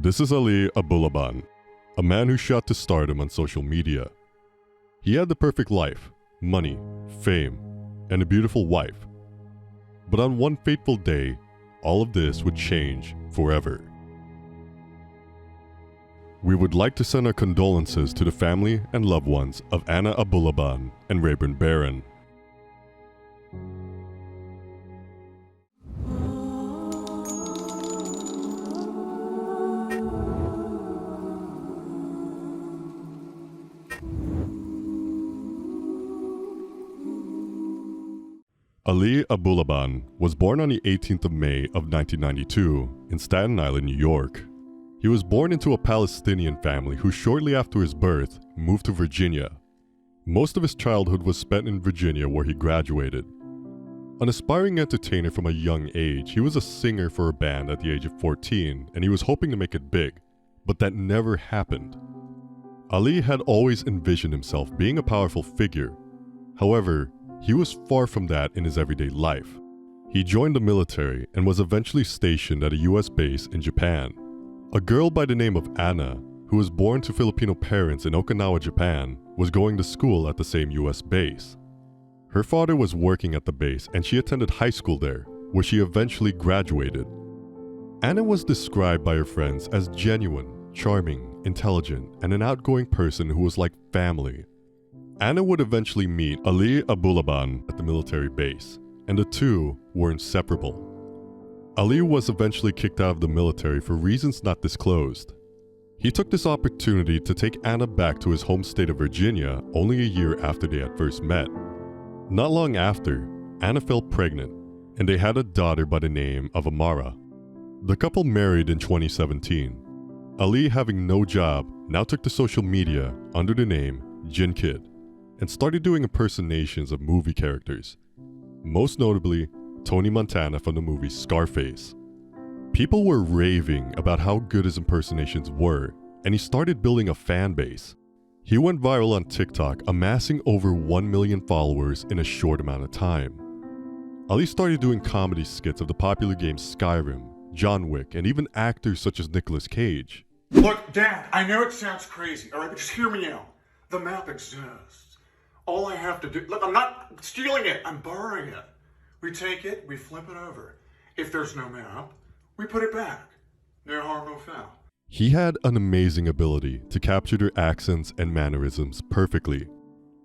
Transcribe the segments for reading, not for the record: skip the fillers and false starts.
This is Ali Abulaban, a man who shot to stardom on social media. He had the perfect life, money, fame, and a beautiful wife. But on one fateful day, all of this would change forever. We would like to send our condolences to the family and loved ones of Anna Abulaban and Rayburn Barron. Ali Abulaban was born on the 18th of May of 1992 in Staten Island, New York. He was born into a Palestinian family who shortly after his birth moved to Virginia. Most of his childhood was spent in Virginia where he graduated. An aspiring entertainer from a young age, he was a singer for a band at the age of 14 and he was hoping to make it big, but that never happened. Ali had always envisioned himself being a powerful figure. However, he was far from that in his everyday life. He joined the military and was eventually stationed at a US base in Japan. A girl by the name of Anna, who was born to Filipino parents in Okinawa, Japan, was going to school at the same US base. Her father was working at the base and she attended high school there, where she eventually graduated. Anna was described by her friends as genuine, charming, intelligent, and an outgoing person who was like family. Anna would eventually meet Ali Abulaban at the military base, and the two were inseparable. Ali was eventually kicked out of the military for reasons not disclosed. He took this opportunity to take Anna back to his home state of Virginia only a year after they had first met. Not long after, Anna fell pregnant, and they had a daughter by the name of Amara. The couple married in 2017. Ali, having no job, now took to social media under the name Jin Kid, and started doing impersonations of movie characters, most notably Tony Montana from the movie Scarface. People were raving about how good his impersonations were, and he started building a fan base. He went viral on TikTok, amassing over 1 million followers in a short amount of time. Ali started doing comedy skits of the popular games Skyrim, John Wick, and even actors such as Nicolas Cage. Look, Dad, I know it sounds crazy, alright, but just hear me out. The map exists. All I have to do, look, I'm not stealing it, I'm borrowing it. We take it, we flip it over. If there's no map, we put it back. No harm, no foul. He had an amazing ability to capture their accents and mannerisms perfectly.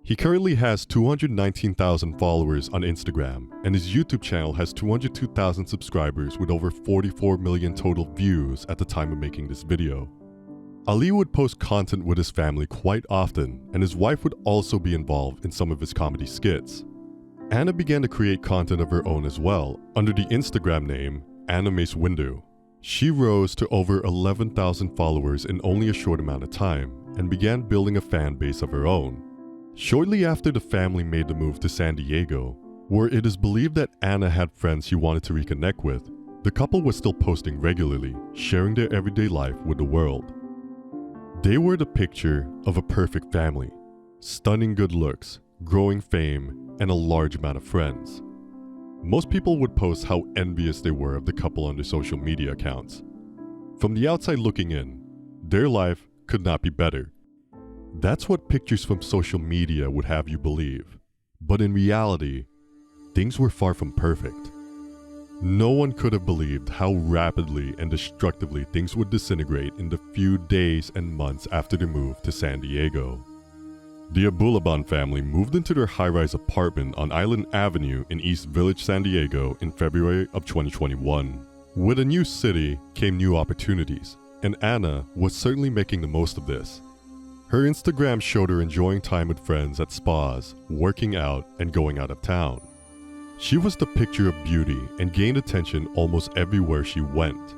He currently has 219,000 followers on Instagram, and his YouTube channel has 202,000 subscribers with over 44 million total views at the time of making this video. Ali would post content with his family quite often, and his wife would also be involved in some of his comedy skits. Anna began to create content of her own as well, under the Instagram name Anna Mace Window. She rose to over 11,000 followers in only a short amount of time, and began building a fan base of her own. Shortly after the family made the move to San Diego, where it is believed that Anna had friends she wanted to reconnect with, the couple was still posting regularly, sharing their everyday life with the world. They were the picture of a perfect family, stunning good looks, growing fame, and a large amount of friends. Most people would post how envious they were of the couple on their social media accounts. From the outside looking in, their life could not be better. That's what pictures from social media would have you believe. But in reality, things were far from perfect. No one could have believed how rapidly and destructively things would disintegrate in the few days and months after their move to San Diego. The Abulaban family moved into their high-rise apartment on Island Avenue in East Village, San Diego in February of 2021. With a new city came new opportunities, and Anna was certainly making the most of this. Her Instagram showed her enjoying time with friends at spas, working out, and going out of town. She was the picture of beauty and gained attention almost everywhere she went.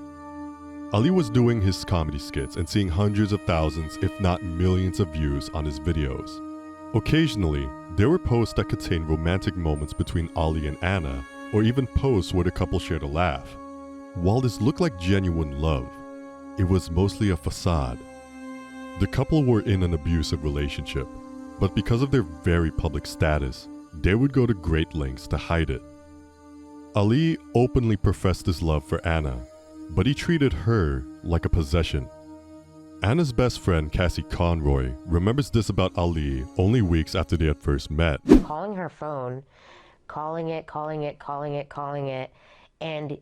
Ali was doing his comedy skits and seeing hundreds of thousands, if not millions of views on his videos. Occasionally, there were posts that contained romantic moments between Ali and Anna, or even posts where the couple shared a laugh. While this looked like genuine love, it was mostly a facade. The couple were in an abusive relationship, but because of their very public status, they would go to great lengths to hide it. Ali openly professed his love for Anna, but he treated her like a possession. Anna's best friend, Cassie Conroy, remembers this about Ali only weeks after they had first met. Calling her phone, calling it, and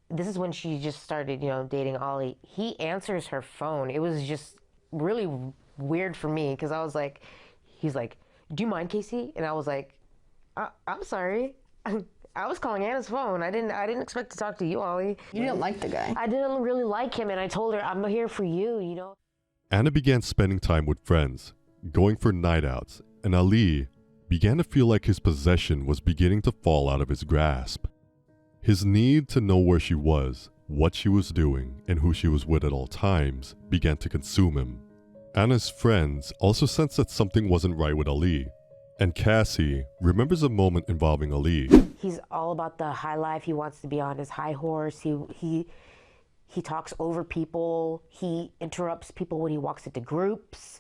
this is when she just started, dating Ollie. He answers her phone. It was just really weird for me because I was like, he's like, "Do you mind, Casey?" And I was like, I'm sorry. I was calling Anna's phone. I didn't expect to talk to you, Ollie. You didn't like the guy. I didn't really like him, and I told her, I'm here for you, Anna began spending time with friends, going for night outs, and Ali began to feel like his possession was beginning to fall out of his grasp. His need to know where she was, what she was doing, and who she was with at all times began to consume him. Anna's friends also sensed that something wasn't right with Ali, and Cassie remembers a moment involving Ali. He's all about the high life. He wants to be on his high horse. He talks over people. He interrupts people when he walks into groups.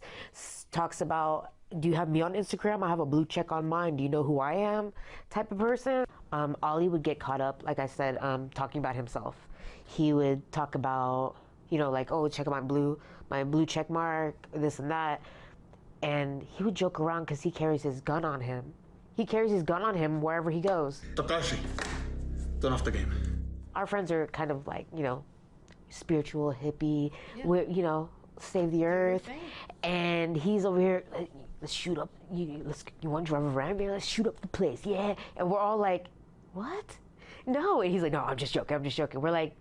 Talks about, "Do you have me on Instagram? I have a blue check on mine. Do you know who I am?" Type of person. Ali would get caught up, like I said, talking about himself. He would talk about, like, "Oh, check out my blue check mark, this and that." And he would joke around because he carries his gun on him. He carries his gun on him wherever he goes. Takashi, turn off the game. Our friends are kind of like, spiritual, hippie, we're, save the earth. And he's over here, let's shoot up, you want to drive around here? Let's shoot up the place, yeah. And we're all like, what? No. And he's like, no, I'm just joking. We're like,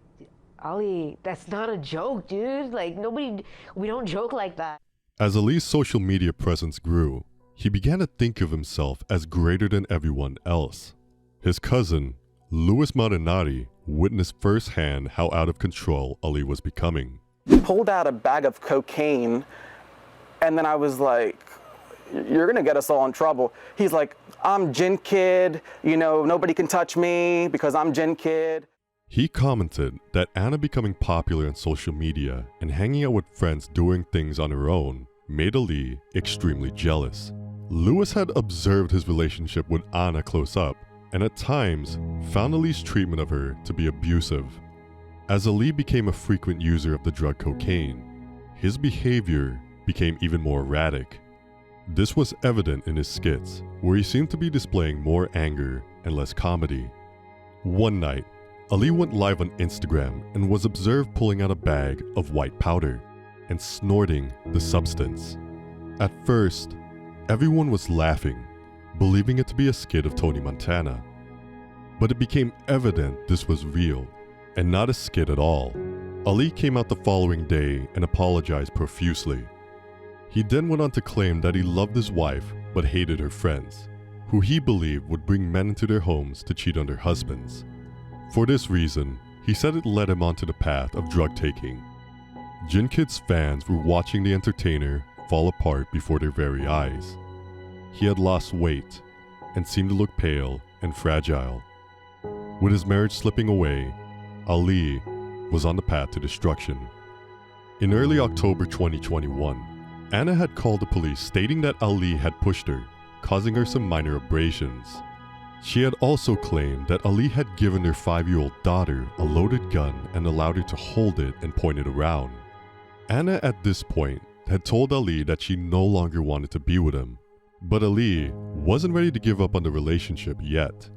Ollie, that's not a joke, dude. Like, we don't joke like that. As Ali's social media presence grew, he began to think of himself as greater than everyone else. His cousin, Louis Martinari, witnessed firsthand how out of control Ali was becoming. Pulled out a bag of cocaine, and then I was like, "You're gonna get us all in trouble." He's like, "I'm Jin Kid, nobody can touch me because I'm Jin Kid." He commented that Anna becoming popular on social media and hanging out with friends doing things on her own made Ali extremely jealous. Louis had observed his relationship with Anna close up and at times found Ali's treatment of her to be abusive. As Ali became a frequent user of the drug cocaine, his behavior became even more erratic. This was evident in his skits, where he seemed to be displaying more anger and less comedy. One night, Ali went live on Instagram and was observed pulling out a bag of white powder and snorting the substance. At first, everyone was laughing, believing it to be a skit of Tony Montana. But it became evident this was real and not a skit at all. Ali came out the following day and apologized profusely. He then went on to claim that he loved his wife but hated her friends, who he believed would bring men into their homes to cheat on their husbands. For this reason, he said it led him onto the path of drug taking. Jin Kid's fans were watching the entertainer fall apart before their very eyes. He had lost weight and seemed to look pale and fragile. With his marriage slipping away, Ali was on the path to destruction. In early October 2021, Anna had called the police stating that Ali had pushed her, causing her some minor abrasions. She had also claimed that Ali had given their 5-year-old daughter a loaded gun and allowed her to hold it and point it around. Anna at this point had told Ali that she no longer wanted to be with him, but Ali wasn't ready to give up on the relationship yet.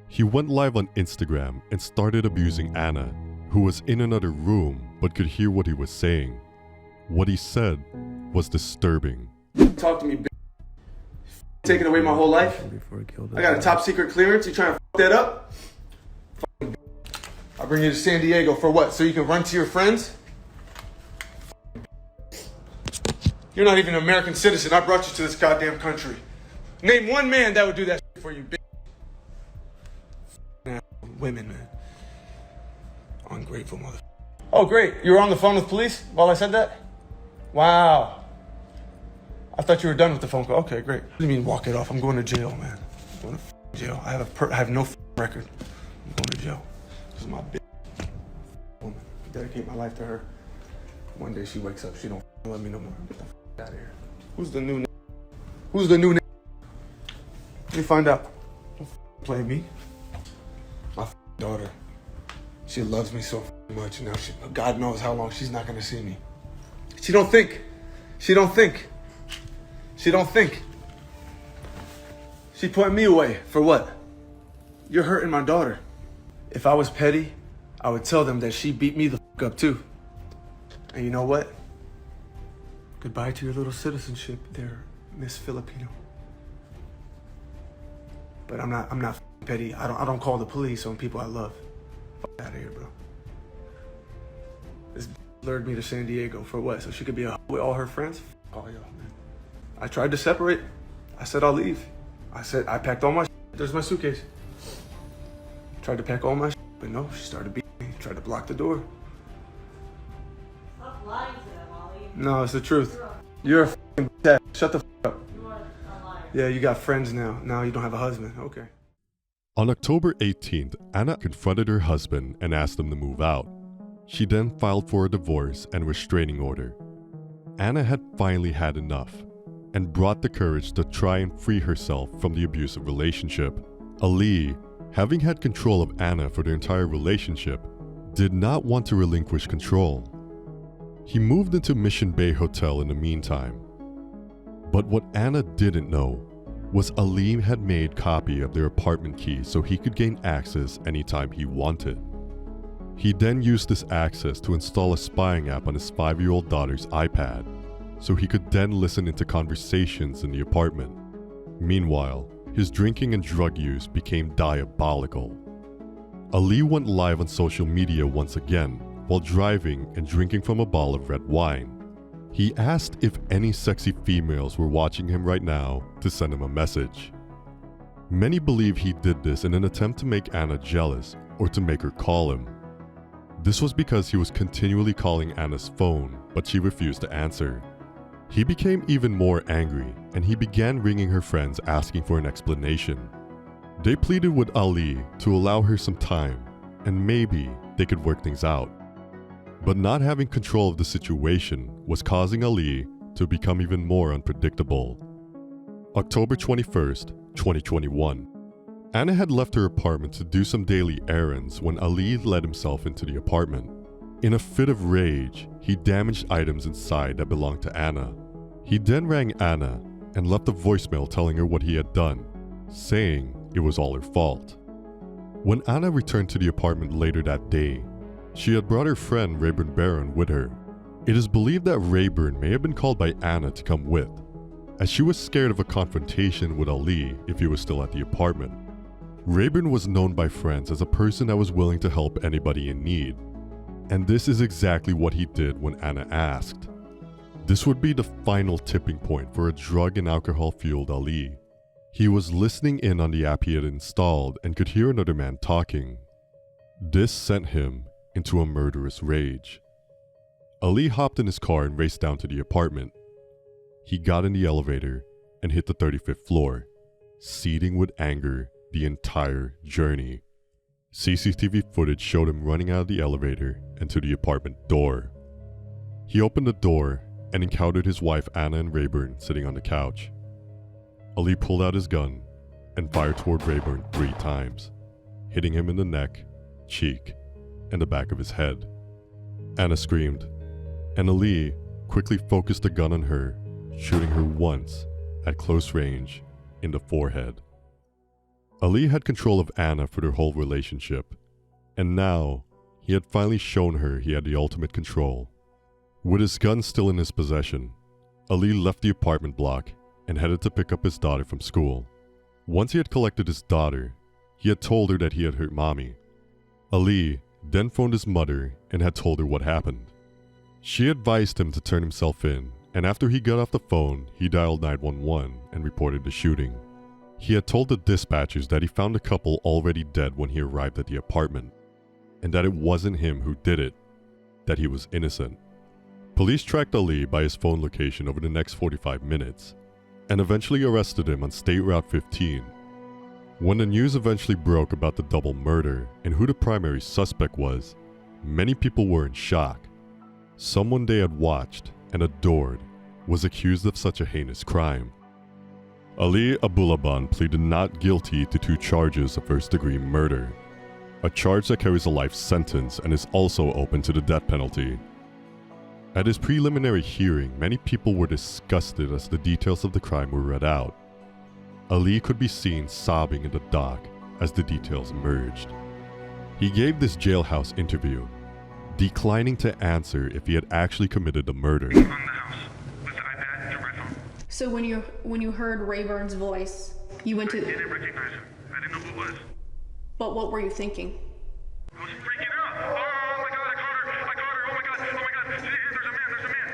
He went live on Instagram and started abusing Anna, who was in another room but could hear what he was saying. What he said was disturbing. Talk to me, bitch. Taking away my whole life. I got a top secret clearance. You trying to fuck that up? I'll bring you to San Diego for what? So you can run to your friends? You're not even an American citizen. I brought you to this goddamn country. Name one man that would do that shit for you, bitch. Women, man. Ungrateful mother. Oh, great. You were on the phone with police while I said that? Wow. I thought you were done with the phone call. Okay, great. What do you mean walk it off? I'm going to jail, man. I'm going to jail. I have no record. I'm going to jail. This is my bitch woman. Dedicate my life to her. One day she wakes up, she don't let me no more. Get the out of here. Who's the new Who's the new Let me find out. Don't play me. My daughter. She loves me so much. Now God knows how long she's not gonna see me. She don't think. She put me away for what? You're hurting my daughter. If I was petty, I would tell them that she beat me the up too. And you know what? Goodbye to your little citizenship there, Miss Filipino. But I'm not petty. I don't call the police on people I love. Out of here, bro. This lured me to San Diego for what? So she could be with all her friends? Oh, yo, man. I tried to separate. I said I'll leave. I packed all my There's my suitcase. Tried to pack all my but no, she started beating me. Tried to block the door. Stop lying to them, Ollie. No, it's the truth. You're a f***ing bitch. Shut the f*** up. You are a liar. Yeah, you got friends now. Now you don't have a husband. Okay. On October 18th, Anna confronted her husband and asked him to move out. She then filed for a divorce and restraining order. Anna had finally had enough and brought the courage to try and free herself from the abusive relationship. Ali, having had control of Anna for the entire relationship, did not want to relinquish control. He moved into Mission Bay Hotel in the meantime. But what Anna didn't know was Ali had made copy of their apartment key so he could gain access anytime he wanted. He then used this access to install a spying app on his 5-year-old daughter's iPad, so he could then listen into conversations in the apartment. Meanwhile, his drinking and drug use became diabolical. Ali went live on social media once again while driving and drinking from a bottle of red wine. He asked if any sexy females were watching him right now to send him a message. Many believe he did this in an attempt to make Anna jealous or to make her call him. This was because he was continually calling Anna's phone, but she refused to answer. He became even more angry and he began ringing her friends asking for an explanation. They pleaded with Ali to allow her some time and maybe they could work things out. But not having control of the situation was causing Ali to become even more unpredictable. October 21st, 2021. Anna had left her apartment to do some daily errands when Ali let himself into the apartment. In a fit of rage, he damaged items inside that belonged to Anna. He then rang Anna and left a voicemail telling her what he had done, saying it was all her fault. When Anna returned to the apartment later that day, she had brought her friend Rayburn Barron with her. It is believed that Rayburn may have been called by Anna to come with, as she was scared of a confrontation with Ali if he was still at the apartment. Rayburn was known by friends as a person that was willing to help anybody in need, and this is exactly what he did when Anna asked. This would be the final tipping point for a drug and alcohol-fueled Ali. He was listening in on the app he had installed and could hear another man talking. This sent him into a murderous rage. Ali hopped in his car and raced down to the apartment. He got in the elevator and hit the 35th floor, seething with anger the entire journey. CCTV footage showed him running out of the elevator and to the apartment door. He opened the door and encountered his wife Anna and Rayburn sitting on the couch. Ali pulled out his gun and fired toward Rayburn 3 times, hitting him in the neck, cheek, and the back of his head. Anna screamed, and Ali quickly focused the gun on her, shooting her once at close range in the forehead. Ali had control of Anna for their whole relationship, and now he had finally shown her he had the ultimate control. With his gun still in his possession, Ali left the apartment block and headed to pick up his daughter from school. Once he had collected his daughter, he had told her that he had hurt mommy. Ali then phoned his mother and had told her what happened. She advised him to turn himself in, and after he got off the phone, he dialed 911 and reported the shooting. He had told the dispatchers that he found the couple already dead when he arrived at the apartment, and that it wasn't him who did it, that he was innocent. Police tracked Ali by his phone location over the next 45 minutes, and eventually arrested him on State Route 15. When the news eventually broke about the double murder and who the primary suspect was, many people were in shock. Someone they had watched and adored was accused of such a heinous crime. Ali Abulaban pleaded not guilty to 2 charges of first-degree murder. a charge that carries a life sentence and is also open to the death penalty. At his preliminary hearing, many people were disgusted as the details of the crime were read out. Ali could be seen sobbing in the dock as the details emerged. He gave this jailhouse interview, declining to answer if he had actually committed the murder. On the house with the iPad through my phone. So when you heard Rayburn's voice, you went I to. didn't recognize him. I didn't know who it was. But what were you thinking? I was freaking out. Oh my god, I caught her. I caught her. Oh my god. Oh my god. There's a man. There's a man.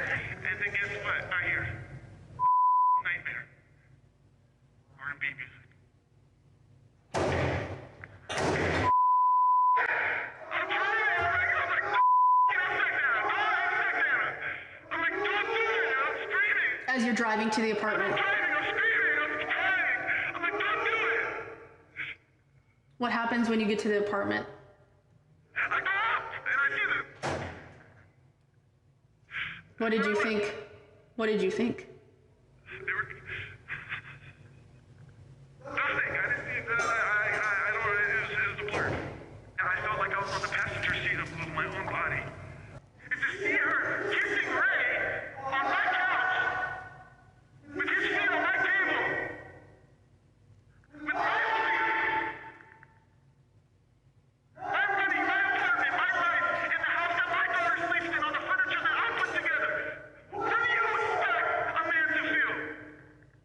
And then guess what? I hear nightmare. R&B music. I'm like, I'm like, don't do it. I'm screaming. As you're driving to the apartment, I'm screaming. I'm crying. I'm like, don't do it. what happens when you get to the apartment? I go up and I see them. What did you think? What did you think? They were nothing. I didn't see that. I don't know. It was a blur. And I felt like I was on the passenger seat of my own body. And to see her kissing Ray on my couch, with his feet on my table, with my feet. I'm running my apartment, my life, in the house that my daughter sleeps in, on the furniture that I put together. What do you expect a man to feel?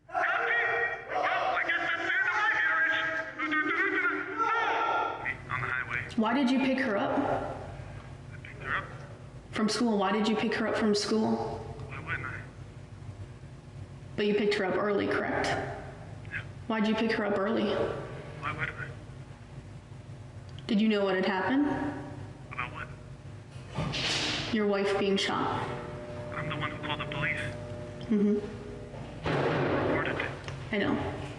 Happy? Well, I guess that's the end of my marriage. On the highway, Why did you pick her up I picked her up. from school? Why did you pick her up from school? Why wouldn't I? But you picked her up early, correct? Why'd you pick her up early? Why wouldn't I? Did you know what had happened? About what? Your wife being shot. I'm the one who called the police. Mm-hmm. Reported it. I know.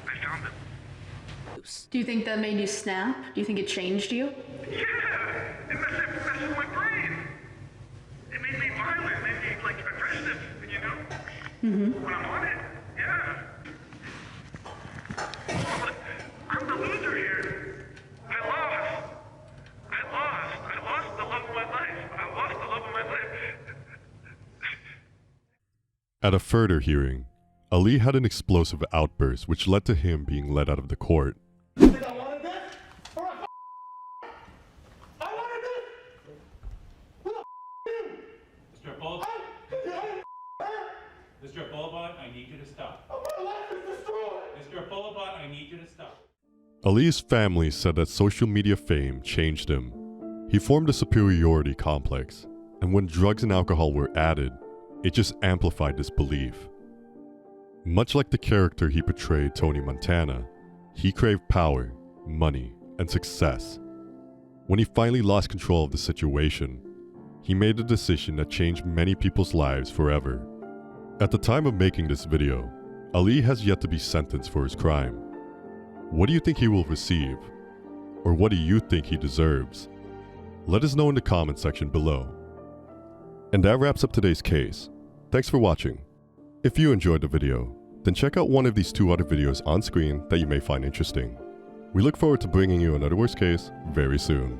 I found them. Do you think that made you snap? Do you think it changed you? Yeah! It messed with my brain. It made me violent, made me, like, aggressive, you know? Mm-hmm. When I'm on it, yeah. I'm the loser here. I lost the love of my life. I lost the love of my life. At a further hearing, Ali had an explosive outburst which led to him being let out of the court. I wanted this? Or I wanted this? Who the Mr. Abulaban, I need you to stop. My life is destroyed. Mr. Abulaban, I need you to stop. Ali's family said that social media fame changed him. He formed a superiority complex, and when drugs and alcohol were added, it just amplified this belief. Much like the character he portrayed, Tony Montana, he craved power, money, and success. When he finally lost control of the situation, he made a decision that changed many people's lives forever. At the time of making this video, Ali has yet to be sentenced for his crime. What do you think he will receive? Or what do you think he deserves? Let us know in the comment section below. And that wraps up today's case. Thanks for watching. If you enjoyed the video, then check out one of these 2 other videos on screen that you may find interesting. We look forward to bringing you another worst case very soon.